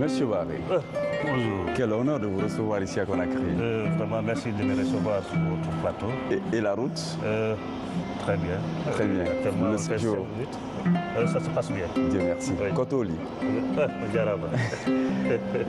Monsieur Barré, Bonjour. quel honneur de vous recevoir ici à Conakry. Vraiment, merci de me recevoir sur votre plateau. Et la route? Très bien. Très bien. Actuellement, Le on fait séjour? 5 minutes. Ça se passe bien. Dieu merci. Oui. Kotoli. Jaraba.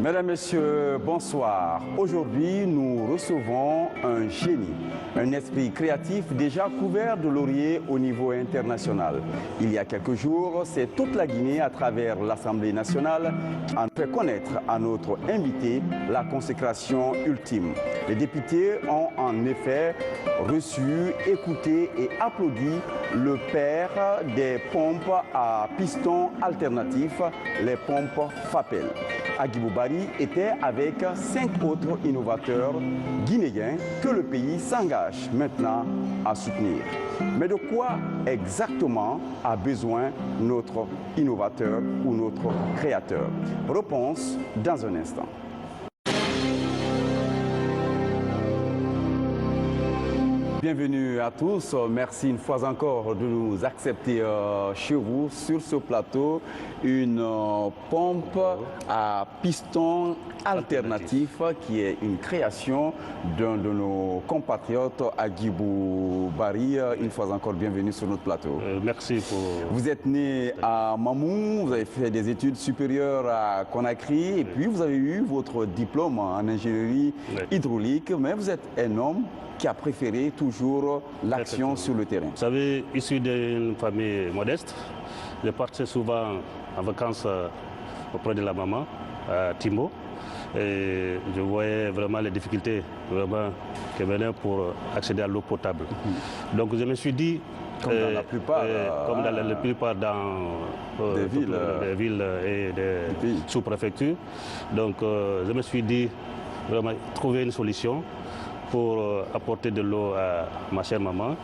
Mesdames, Messieurs, bonsoir. Aujourd'hui, nous recevons un génie, un esprit créatif déjà couvert de lauriers au niveau international. Il y a quelques jours, c'est toute la Guinée à travers l'Assemblée nationale qui a fait connaître à notre invité la consécration ultime. Les députés ont en effet reçu, écouté et applaudi le père des pompes à piston alternatif, les pompes FAPEL. Agibou Barry était avec 5 autres innovateurs guinéens que le pays s'engage maintenant à soutenir. Mais de quoi exactement a besoin notre innovateur ou notre créateur? Réponse dans un instant. Bienvenue à tous. Merci une fois encore de nous accepter chez vous sur ce plateau. Une pompe à piston alternatif qui est une création d'un de nos compatriotes, Agibou Barry. Une fois encore, bienvenue sur notre plateau. Merci pour... Vous êtes né à Mamou, vous avez fait des études supérieures à Conakry et puis vous avez eu votre diplôme en ingénierie hydraulique, mais vous êtes un homme qui a préféré toujours l'action sur le terrain. Vous savez, issu d'une famille modeste, je partais souvent en vacances auprès de la maman, à Timbo, et je voyais vraiment les difficultés qui venaient pour accéder à l'eau potable. Donc je me suis dit, comme dans la plupart, des villes et des sous-préfectures, donc je me suis dit, vraiment, trouver une solution pour apporter de l'eau à ma chère maman,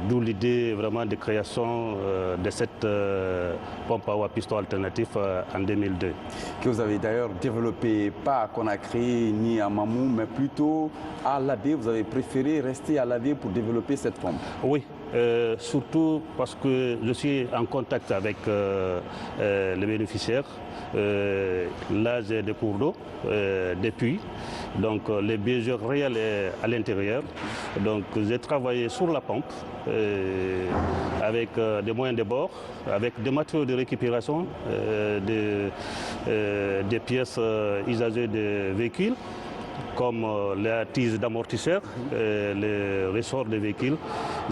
d'où l'idée vraiment de création de cette pompe à piston alternatif en 2002. Que vous avez d'ailleurs développé pas à Conakry ni à Mamou, mais plutôt à Labé. Vous avez préféré rester à Labé pour développer cette pompe? Oui. Surtout parce que je suis en contact avec les bénéficiaires. Là, j'ai des cours d'eau, des puits, donc les biogènes réels à l'intérieur. Donc j'ai travaillé sur la pompe avec des moyens de bord, avec des matériaux de récupération, des pièces usagées des véhicules, comme les tiges d'amortisseurs, les ressorts des véhicules.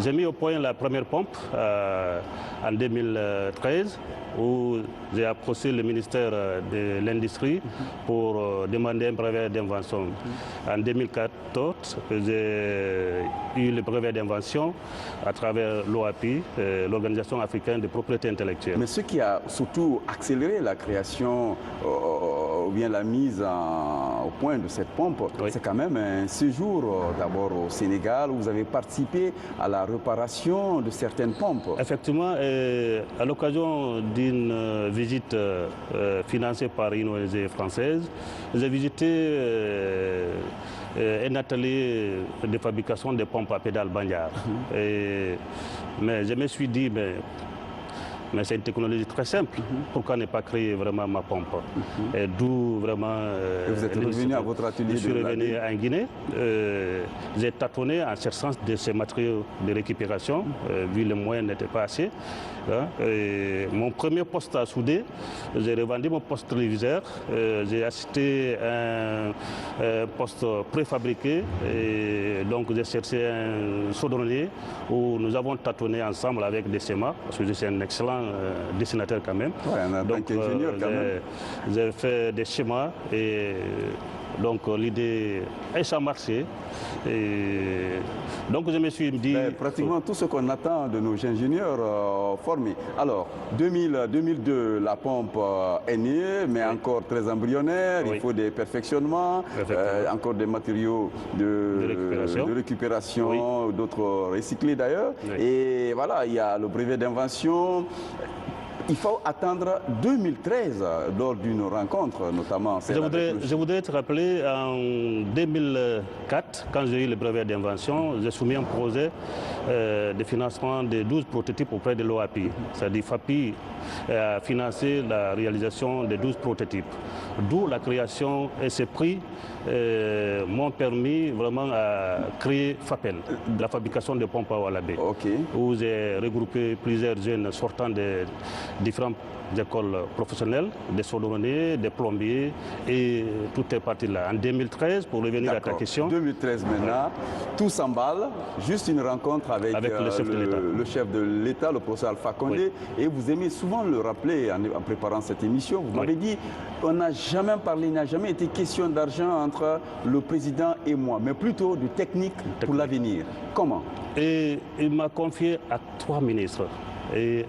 J'ai mis au point la première pompe en 2013, où j'ai approché le ministère de l'Industrie pour demander un brevet d'invention. En 2014, j'ai eu le brevet d'invention à travers l'OAPI, l'Organisation africaine de propriété intellectuelle. Mais ce qui a surtout accéléré la création ou bien la mise au point de cette pompe, c'est quand même un séjour d'abord au Sénégal où vous avez participé à la réparation de certaines pompes. Effectivement, à l'occasion d'une visite financée par une ONG française, j'ai visité un atelier de fabrication de pompes à pédales Bandiar. Mais je me suis dit, mais c'est une technologie très simple. Pourquoi ne pas créer vraiment ma pompe? Et d'où vraiment... vous êtes revenu à votre atelier? Je suis revenu en Guinée. J'ai tâtonné en cherchant de ces matériaux de récupération, vu les moyens n'étaient pas assez. Mon premier poste à souder, j'ai revendu mon poste téléviseur. J'ai acheté un poste préfabriqué. Et donc j'ai cherché un chaudronnier où nous avons tâtonné ensemble avec des schémas, parce que je suis un excellent dessinateur quand même. Donc j'ai fait des schémas et donc l'idée a marché. Et donc je me suis dit... pratiquement tout ce qu'on attend de nos ingénieurs formés. Alors, 2002, la pompe est née, mais encore très embryonnaire. Il faut des perfectionnements, encore des matériaux de récupération, d'autres recyclés d'ailleurs. Et voilà, il y a le brevet d'invention. Il faut attendre 2013 lors d'une rencontre, notamment. Je voudrais te rappeler, en 2004, quand j'ai eu le brevet d'invention, j'ai soumis un projet de financement de 12 prototypes auprès de l'OAPI. C'est-à-dire FAPI a financé la réalisation de 12 prototypes. D'où la création et ces prix m'ont permis vraiment à créer FAPEL, la fabrication de pompes à eau à l'abbé, où j'ai regroupé plusieurs jeunes sortant de différentes écoles professionnelles, des souduriers, des plombiers et toutes ces parties-là. En 2013, pour revenir à ta question. 2013 maintenant, tout s'emballe, juste une rencontre avec le chef de l'État, le professeur Alpha Condé, et vous aimez souvent le rappeler en préparant cette émission. Vous m'avez dit, on n'a jamais parlé, il n'a jamais été question d'argent entre le président et moi, mais plutôt de technique pour l'avenir. Comment? Et il m'a confié à 3 ministres. Et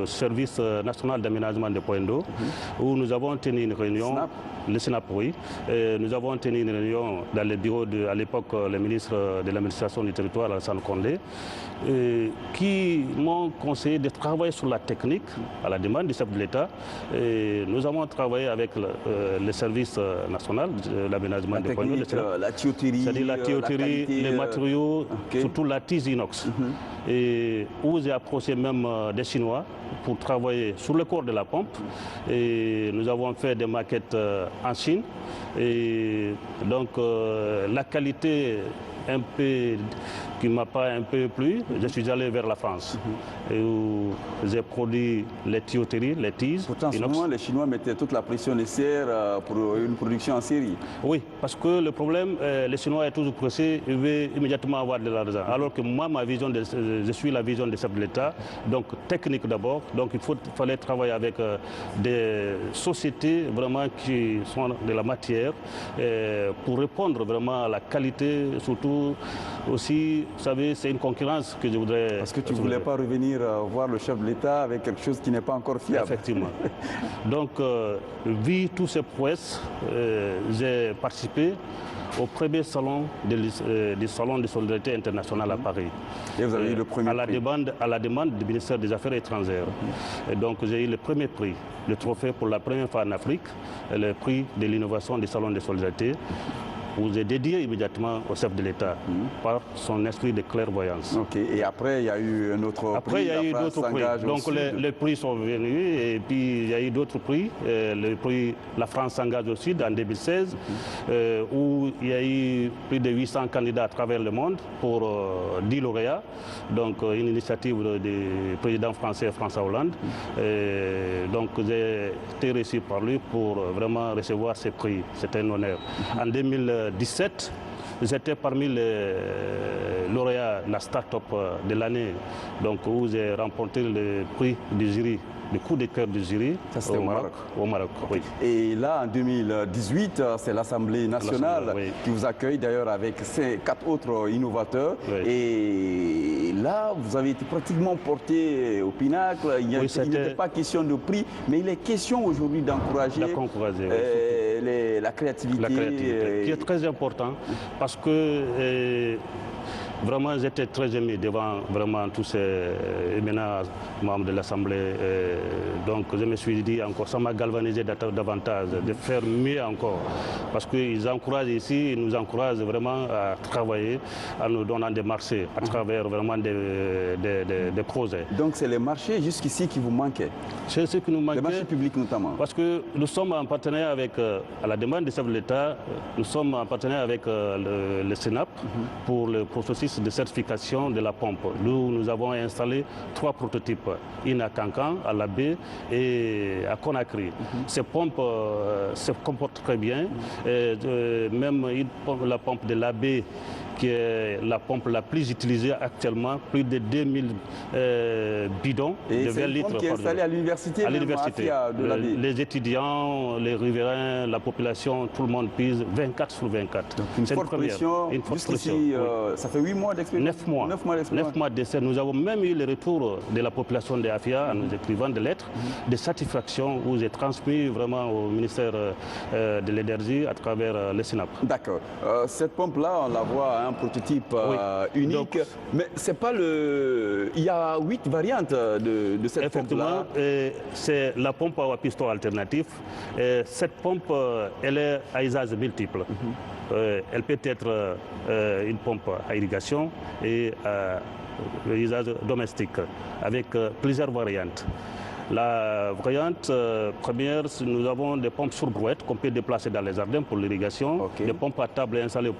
service national d'aménagement des points d'eau, où nous avons tenu une réunion, le SNAP, oui. Nous avons tenu une réunion dans le bureau de, à l'époque, le ministre de l'administration du territoire, Alassane Condé, qui m'ont conseillé de travailler sur la technique à la demande du chef de l'État. Nous avons travaillé avec le service national de l'aménagement des points d'eau, la tuyauterie, c'est-à-dire la tuyauterie, les matériaux, surtout la tise inox. Et où j'ai approché même des Chinois pour travailler sur le corps de la pompe. Et nous avons fait des maquettes en Chine. Et donc la qualité un peu qui ne m'a pas un peu plu, je suis allé vers la France, où j'ai produit les tuyauteries, les tises. Pourtant, en ce moment, les Chinois mettaient toute la pression nécessaire pour une production en série. Oui, parce que le problème, les Chinois sont toujours pressés, ils veulent immédiatement avoir de l'argent. Alors que moi, ma vision, je suis la vision des chefs de l'État, donc technique d'abord. Donc il fallait travailler avec des sociétés vraiment qui sont de la matière pour répondre vraiment à la qualité, surtout aussi, vous savez, c'est une concurrence que je voudrais... Parce que tu ne voulais pas revenir voir le chef de l'État avec quelque chose qui n'est pas encore fiable. Effectivement. Donc, vu tous ces prouesses, j'ai participé au premier salon du Salon de solidarité internationale à Paris. Et vous avez eu le premier prix. À la demande du ministère des Affaires étrangères. Et donc j'ai eu le premier prix, le trophée pour la première fois en Afrique, le prix de l'innovation du Salon de solidarité, où j'ai dédié immédiatement au chef de l'État par son esprit de clairvoyance. Ok. Et après, il y a eu un autre prix. Après, il y a eu d'autres prix. Donc les prix sont venus et puis il y a eu d'autres prix. Le prix La France s'engage au Sud en 2016, où il y a eu plus de 800 candidats à travers le monde pour 10 lauréats. Donc une initiative du président français François Hollande. Donc j'ai été reçu par lui pour vraiment recevoir ces prix. C'était un honneur. En 2017, j'étais parmi les lauréats de la start-up de l'année, donc où j'ai remporté le prix du jury, le coup de cœur du jury au Maroc. Au Maroc, oui. Et là, en 2018, c'est l'Assemblée nationale qui vous accueille d'ailleurs avec ces 4 autres innovateurs. Oui. Et là, vous avez été pratiquement porté au pinacle. Il n'était pas question de prix, mais il est question aujourd'hui d'encourager la créativité. La créativité, qui est très important parce que vraiment, j'étais très ému devant vraiment tous ces éminents membres de l'Assemblée. Donc, je me suis dit encore, ça m'a galvanisé davantage, de faire mieux encore. Parce qu'ils encouragent ici, ils nous encouragent vraiment à travailler, en nous donnant des marchés, à travers vraiment des projets. Donc, c'est les marchés jusqu'ici qui vous manquaient? C'est ce qui nous manquait. Les marchés publics notamment? Parce que nous sommes en partenariat avec, à la demande du chef de l'État, nous sommes en partenariat avec le SNAP pour le processus de certification de la pompe. Nous avons installé 3 prototypes, une à Cancan, à la baie et à Conakry. Ces pompes se comportent très bien. Même la pompe de la baie, qui est la pompe la plus utilisée actuellement, plus de 2000 bidons de 20 litres par jour. Qui est installée à l'université? À l'université. Les étudiants, les riverains, la population, tout le monde pise 24 sur 24. Donc une forte pression. Une forte pression. Oui. Ça fait 8 mois d'expérience? 9 mois. 9 mois d'essai. Nous avons même eu le retour de la population de Afia en nous écrivant des lettres de satisfaction où j'ai transmis vraiment au ministère de l'Énergie à travers le SNAP. D'accord. Cette pompe-là, on la voit un prototype unique, donc, mais c'est pas le... Il y a 8 variantes de cette pompe-là. Effectivement, c'est la pompe à piston alternatif. Cette pompe, elle est à usage multiple. Elle peut être une pompe à irrigation et usage domestique, avec plusieurs variantes. La variante première, nous avons des pompes sur brouette qu'on peut déplacer dans les jardins pour l'irrigation, des pompes à table installées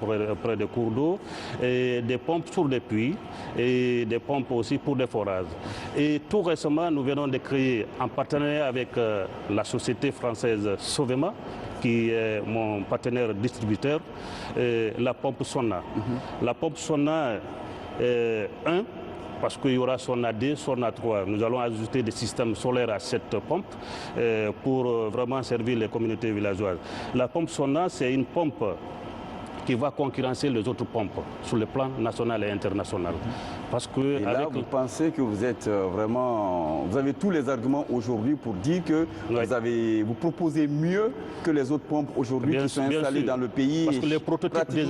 près des cours d'eau, et des pompes sur des puits et des pompes aussi pour des forages. Et tout récemment, nous venons de créer, en partenariat avec la société française Sovema, qui est mon partenaire distributeur, la pompe Sonna. La pompe Sonna 1, parce qu'il y aura Sonna 2, Sonna 3. Nous allons ajouter des systèmes solaires à cette pompe pour vraiment servir les communautés villageoises. La pompe Sonna, c'est une pompe qui va concurrencer les autres pompes sur le plan national et international. Parce que et là, vous pensez que vous êtes vraiment... Vous avez tous les arguments aujourd'hui pour dire que vous proposez mieux que les autres pompes aujourd'hui qui sont installées dans le pays. Parce que les prototypes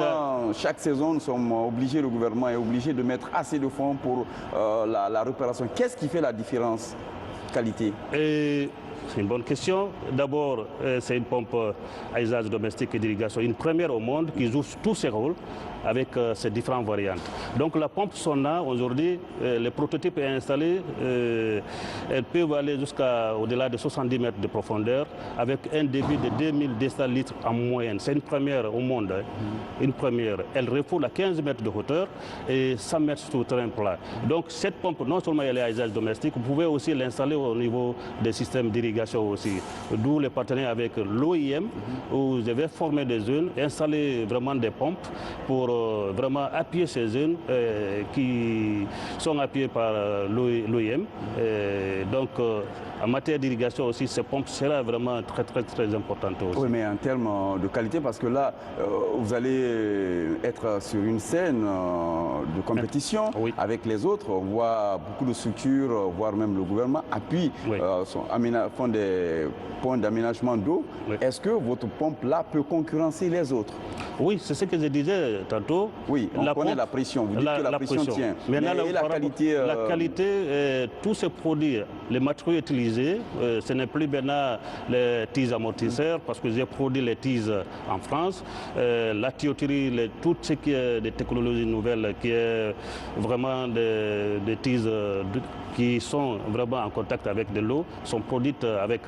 chaque saison, nous sommes obligés, le gouvernement est obligé de mettre assez de fonds pour la réparation. Qu'est-ce qui fait la différence qualité? C'est une bonne question. D'abord, c'est une pompe à usage domestique et d'irrigation, une première au monde qui joue tous ses rôles avec ces différentes variantes. Donc la pompe Sonna, aujourd'hui, les prototypes installés, elles peuvent aller jusqu'à au-delà de 70 mètres de profondeur avec un débit de 2000 décilitres en moyenne. C'est une première au monde. Une première. Elle refoule à 15 mètres de hauteur et 100 mètres sur terrain plat. Donc cette pompe, non seulement elle est à usage domestique, vous pouvez aussi l'installer au niveau des systèmes d'irrigation aussi. D'où les partenaires avec l'OIM, où je vais former des zones, installer vraiment des pompes pour vraiment appuyer ces zones qui sont appuyées par l'OIM. Donc en matière d'irrigation aussi, ces pompes seront vraiment très importantes aussi. Oui, mais en termes de qualité, parce que là, vous allez être sur une scène de compétition avec les autres. On voit beaucoup de structures, voire même le gouvernement appuie, font des points d'aménagement d'eau. Est-ce que votre pompe-là peut concurrencer les autres? Oui, c'est ce que je disais tantôt. Oui, on connaît la pression. Vous dites que la pression tient. Mais la qualité, tous ces produits, les matériaux utilisés, ce n'est plus maintenant les tiges amortisseurs, parce que j'ai produit les tiges en France. La tuyauterie, tout ce qui est des technologies nouvelles, qui est vraiment des tiges qui sont vraiment en contact avec de l'eau, sont produites avec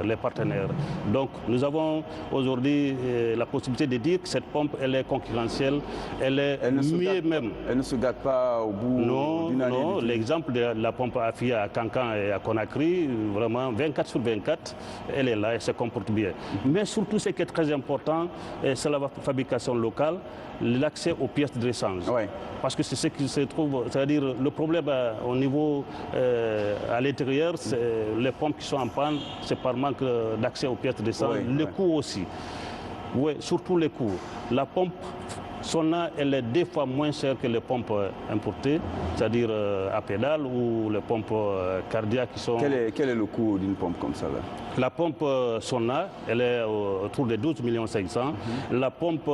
les partenaires. Donc nous avons aujourd'hui la possibilité de dire que cette pompe, elle est concurrentielle, elle est mieux même. Elle ne se gâte pas au bout d'une année? Non, l'exemple de la pompe AFIA à Cancan et à Conakry, vraiment 24 sur 24, elle est là et se comporte bien. Mais surtout, ce qui est très important, c'est la fabrication locale, l'accès aux pièces de rechange. Parce que c'est ce qui se trouve, c'est-à-dire le problème au niveau à l'intérieur, c'est les pompes qui sont en panne, c'est par manque d'accès aux pièces de rechange. Le coût aussi. Oui, surtout les coûts. La pompe Sonna, elle est 2 fois moins chère que les pompes importées, c'est-à-dire à pédale ou les pompes cardiaques qui sont... Quel est le coût d'une pompe comme ça là? La pompe Sonna, elle est autour de 12 500 000. La pompe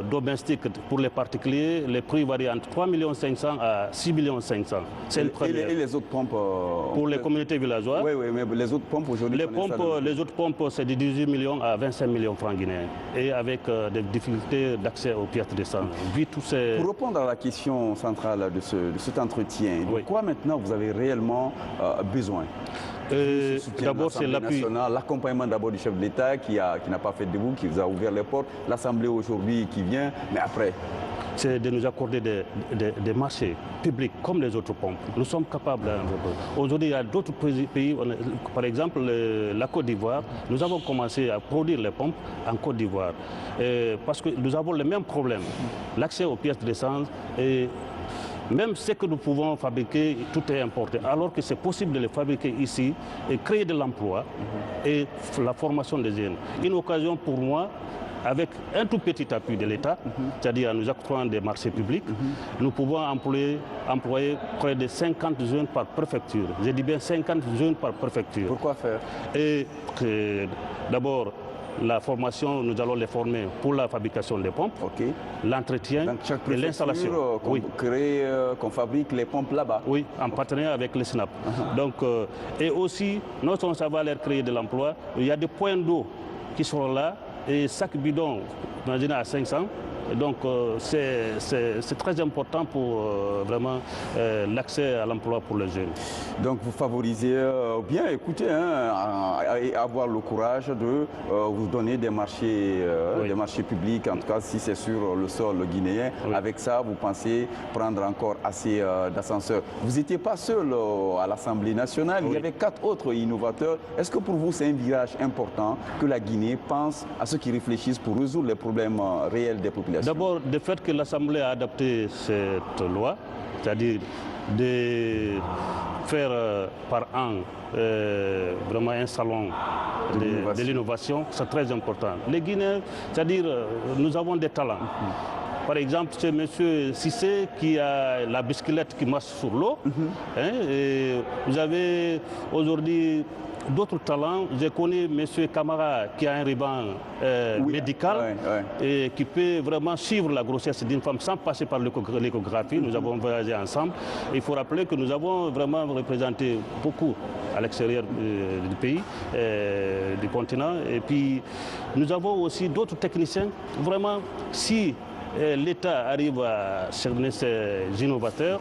domestique pour les particuliers, les prix varient entre 3 500 000 à 6 500 000. C'est une première. Et les autres pompes pour les communautés villageoises? Oui, mais les autres pompes aujourd'hui... Les autres pompes, c'est de 18 millions à 25 millions francs guinéens. Et avec des difficultés d'accès aux pièces de sang. Pour répondre à la question centrale de cet entretien, de quoi maintenant vous avez réellement besoin? D'abord, c'est l'appui. L'accompagnement d'abord du chef de l'État qui n'a pas fait de vous, qui vous a ouvert les portes, l'Assemblée aujourd'hui qui vient, mais après? C'est de nous accorder des marchés publics comme les autres pompes. Nous sommes capables. Aujourd'hui, il y a d'autres pays, par exemple la Côte d'Ivoire, nous avons commencé à produire les pompes en Côte d'Ivoire parce que nous avons les mêmes problèmes. L'accès aux pièces d'essence et même ce que nous pouvons fabriquer, tout est importé, alors que c'est possible de les fabriquer ici et créer de l'emploi et la formation des jeunes. Une occasion pour moi, avec un tout petit appui de l'État, c'est-à-dire en nous octroyant des marchés publics, nous pouvons employer près de 50 jeunes par préfecture. Je dis bien 50 jeunes par préfecture. Pourquoi faire? Et d'abord, la formation, nous allons les former pour la fabrication des pompes, l'entretien et l'installation. Qu'on fabrique les pompes là-bas. Oui, en partenariat avec le SNAP. Donc, et aussi, non seulement ça va leur créer de l'emploi, il y a des points d'eau qui seront là et chaque bidon, imaginez à 500, Donc c'est très important pour vraiment l'accès à l'emploi pour les jeunes. Donc vous favorisez, bien écoutez, avoir le courage de vous donner des marchés publics, en tout cas si c'est sur le sol guinéen. Oui. Avec ça, vous pensez prendre encore assez d'ascenseurs. Vous n'étiez pas seul à l'Assemblée nationale, oui. Il y avait 4 autres innovateurs. Est-ce que pour vous c'est un virage important que la Guinée pense à ceux qui réfléchissent pour résoudre les problèmes réels des populations? D'abord, le fait que l'Assemblée a adopté cette loi, c'est-à-dire de faire par an vraiment un salon de l'innovation, c'est très important. Les Guinéens, c'est-à-dire nous avons des talents. Par exemple, c'est M. Cissé qui a la bicyclette qui marche sur l'eau. Vous avez aujourd'hui d'autres talents. Je connais M. Camara qui a un ruban médical et qui peut vraiment suivre la grossesse d'une femme sans passer par l'échographie. Nous avons voyagé ensemble. Il faut rappeler que nous avons vraiment représenté beaucoup à l'extérieur du pays, du continent. Et puis, nous avons aussi d'autres techniciens. Vraiment, si l'État arrive à cerner ces innovateurs,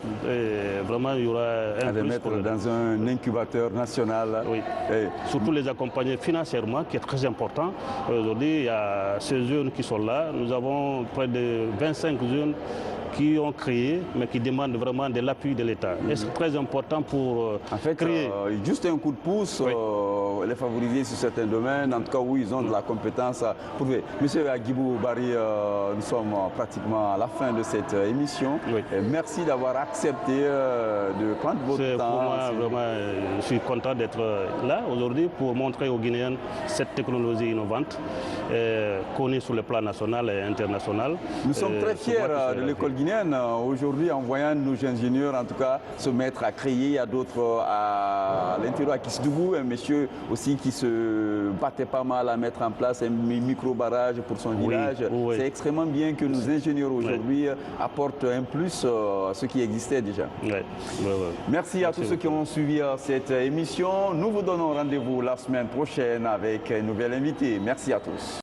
vraiment il y aura un plus mettre dans un incubateur national. Oui. Surtout les accompagner financièrement, qui est très important. Aujourd'hui, il y a ces jeunes qui sont là. Nous avons près de 25 jeunes qui ont créé, mais qui demandent vraiment de l'appui de l'État. Et c'est très important pour créer. Juste un coup de pouce, les favoriser sur certains domaines, en tout cas où ils ont de la compétence à prouver. Monsieur Agibou Barry, nous sommes pratiquement à la fin de cette émission. Oui. Merci d'avoir accepté de prendre votre temps. Pour moi, vraiment, je suis content d'être là aujourd'hui pour montrer aux Guinéens cette technologie innovante connue sur le plan national et international. Nous sommes très fiers de l'école guinéenne aujourd'hui en voyant nos ingénieurs en tout cas se mettre à créer. Il y a d'autres à l'intérieur qui se debout, un monsieur aussi qui se battait pas mal à mettre en place un micro-barrage pour son village. Oui. C'est extrêmement bien que nos ingénieurs aujourd'hui apportent un plus à ce qui existait déjà. Merci à tous ceux qui ont suivi cette émission. Nous vous donnons rendez-vous la semaine prochaine avec un nouvel invité. Merci à tous.